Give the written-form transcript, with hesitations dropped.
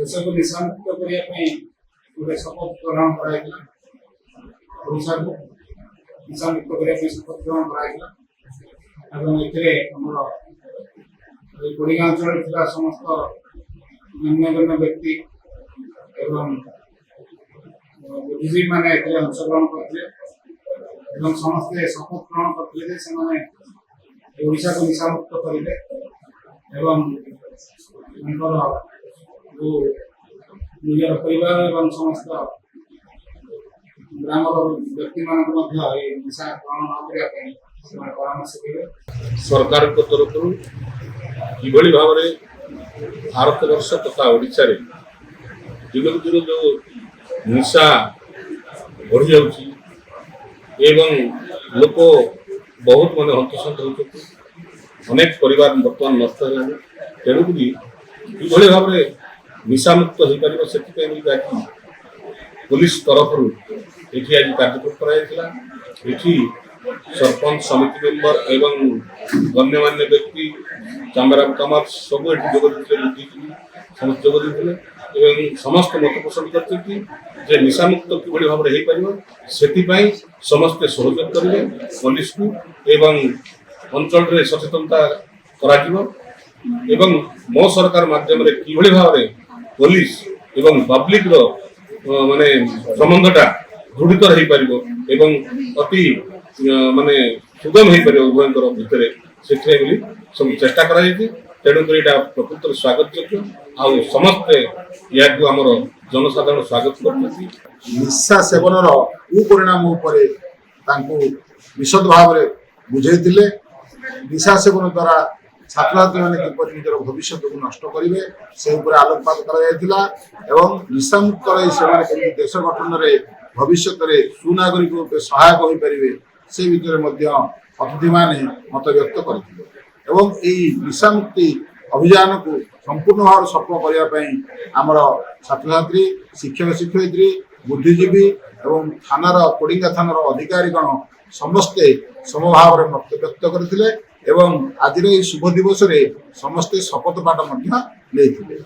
देश को निशामुक्त करने गोटे शपथ ग्रहण कराइला ओडिशा को निशामुक्त करने शपथ ग्रहण कराइला कोड़िया अंचल समस्त गण्यगण्य व्यक्ति एवं बुद्धिजीवी मैंने अंशग्रहण करते समस्ते शपथ ग्रहण करते ओडिशा को निशामुक्त करेंगे एवं निजर परिवार एवं समस्त ग्राम व्यक्ति निशा ग्रहण न करने परामर्श देवे। सरकार तरफ किभली भाव में भारत वर्ष तथा ओडिशा रे दिनकु दिन जो निशा बढ़ी जाउची एवं लोक बहुत मन हतसंत होती अनेक परिवार बर्तमान नष्ट है तेणुक किभली भाव में निशा मुक्त हो पार से पुलिस तरफ ये आज कार्यक्रम कराई सरपंच समिति मेंबर एवं गण्यमान्य व्यक्ति चामराम कमार सब ये बुद्धिजीवी समस्त जोग समस्त मत पोषण करते निशामुक्त किभली भाव में हो पार से समस्ते सहयोग करेंगे पुलिस को एवं अंचल सचेतनता एवं मो सरकार माध्यम किभली भाव में पुलिस एवं पब्लिक माने संबंधटा दृढ़ित हो पार एवं अति माने सुगम हो पार उभयर भितर से सब चेष्टा तेणुक प्रकृत स्वागत योग्य आउ समस्ते या जनसाधारण स्वागत करते। निशा सेवन कुपरिणाम विशद भाव में बुझे निशा सेवन द्वारा छात्र छात्री मैंने किपर निजर भविष्य को नष्ट करेंगे से आलोकपात कर निशामुक्त रही देश गठन में भविष्य में सुनागरिक रूप सहायक हो पारे से भितर अतिथि मैंने मत व्यक्त करते निशा मुक्ति अभियान को संपूर्ण भाव सफल करने आमर छात्र छात्री शिक्षक शिक्षयित्री बुद्धिजीवी एवं थानार कोडिंगा थानार अधिकारीगण समस्ते समभाव में मत व्यक्त करते आज शुभ दिवस समस्ते शपथ पाठ लेते।